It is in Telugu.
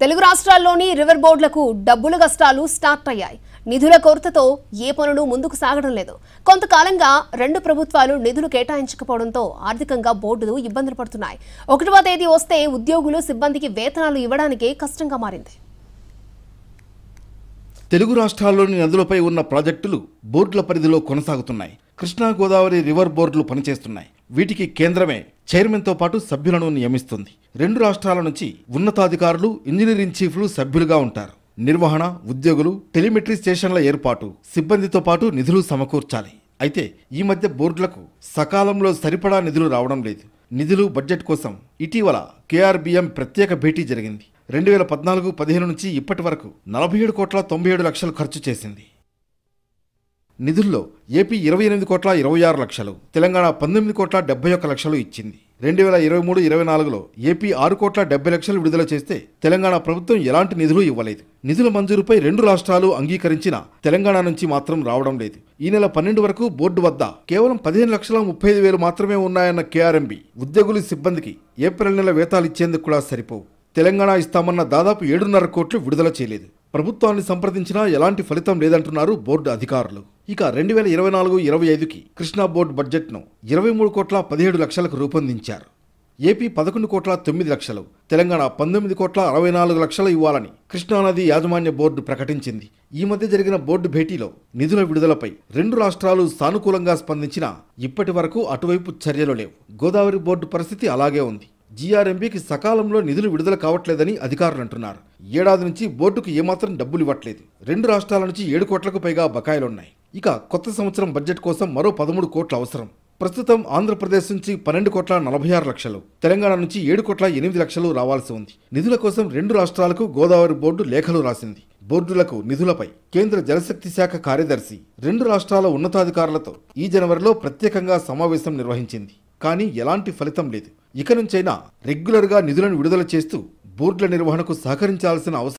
తెలుగు రాష్ట్రాల్లోని రివర్ బోర్డులకు డబ్బుల కష్టాలు స్టార్ట్ అయ్యాయి. నిధుల కొరతతో ఏ పనులు ముందుకు సాగడం లేదు. కొంతకాలంగా రెండు ప్రభుత్వాలు నిధులు కేటాయించకపోవడంతో ఆర్థికంగా బోర్డులు ఇబ్బందులు పడుతున్నాయి. 1వ తేదీ వస్తే ఉద్యోగులు సిబ్బందికి వేతనాలు ఇవ్వడానికి కష్టంగా మారింది. తెలుగు రాష్ట్రాల్లోని నదులపై ఉన్న ప్రాజెక్టులు బోర్డుల పరిధిలో కొనసాగుతున్నాయి. కృష్ణా గోదావరి రివర్ బోర్డులు పనిచేస్తున్నాయి. వీటికి కేంద్రమే చైర్మన్తో పాటు సభ్యులను నియమిస్తుంది. రెండు రాష్ట్రాల నుంచి ఉన్నతాధికారులు, ఇంజనీరింగ్ చీఫ్లు సభ్యులుగా ఉంటారు. నిర్వహణ, ఉద్యోగులు, టెలిమెట్రీ స్టేషన్ల ఏర్పాటు, సిబ్బందితో పాటు నిధులు సమకూర్చాలి. అయితే ఈ మధ్య బోర్డులకు సకాలంలో సరిపడా నిధులు రావడం లేదు. నిధులు, బడ్జెట్ కోసం ఇటీవల కేఆర్బిఎం ప్రత్యేక భేటీ జరిగింది. 2014-15 నుంచి ఇప్పటి వరకు 47,97,00,000 ఖర్చు చేసింది. నిధుల్లో ఏపీ 28,26,00,000, తెలంగాణ 19,71,00,000 ఇచ్చింది. 2023-24లో ఏపీ 6,70,00,000 విడుదల చేస్తే తెలంగాణ ప్రభుత్వం ఎలాంటి నిధులు ఇవ్వలేదు. నిధుల మంజూరుపై రెండు రాష్ట్రాలు అంగీకరించిన తెలంగాణ నుంచి మాత్రం రావడం లేదు. ఈ నెల 12 వరకు బోర్డు వద్ద కేవలం 15,35,000 మాత్రమే ఉన్నాయన్న కేఆర్ఎంబి ఉద్యోగులు, సిబ్బందికి ఏప్రిల్ నెల వేతాలు ఇచ్చేందుకు కూడా సరిపోవు. తెలంగాణ ఇస్తామన్న దాదాపు 7.5 కోట్లు విడుదల చేయలేదు. ప్రభుత్వాన్ని సంప్రదించినా ఎలాంటి ఫలితం లేదంటున్నారు బోర్డు అధికారులు. ఇక 2024-25కి కృష్ణా బోర్డు బడ్జెట్ను 23,17,00,000కు రూపొందించారు. ఏపీ 11,09,00,000, తెలంగాణ 19,64,00,000 ఇవ్వాలని కృష్ణానది యాజమాన్య బోర్డు ప్రకటించింది. ఈ మధ్య జరిగిన బోర్డు భేటీలో నిధుల విడుదలపై రెండు రాష్ట్రాలు సానుకూలంగా స్పందించినా ఇప్పటి వరకు అటువైపు చర్యలు లేవు. గోదావరి బోర్డు పరిస్థితి అలాగే ఉంది. జీఆర్ఎంబీకి సకాలంలో నిధులు విడుదల కావట్లేదని అధికారులు అంటున్నారు. ఏడాది నుంచి బోర్డుకు ఏమాత్రం డబ్బులు ఇవ్వట్లేదు. రెండు రాష్ట్రాల నుంచి 7 కోట్లకు పైగా బకాయిలున్నాయి. ఇక కొత్త సంవత్సరం బడ్జెట్ కోసం మరో 13 కోట్లు అవసరం. ప్రస్తుతం ఆంధ్రప్రదేశ్ నుంచి 12,46,00,000, తెలంగాణ నుంచి 7,08,00,000 రావాల్సి ఉంది. నిధుల కోసం రెండు రాష్ట్రాలకు గోదావరి బోర్డు లేఖలు రాసింది. బోర్డులకు నిధులపై కేంద్ర జలశక్తి శాఖ కార్యదర్శి రెండు రాష్ట్రాల ఉన్నతాధికారులతో ఈ జనవరిలో ప్రత్యేకంగా సమావేశం నిర్వహించింది. కానీ ఎలాంటి ఫలితం లేదు. ఇక నుంచైనా రెగ్యులర్గా నిధులను విడుదల చేస్తూ బోర్డుల నిర్వహణకు సహకరించాల్సిన అవసరం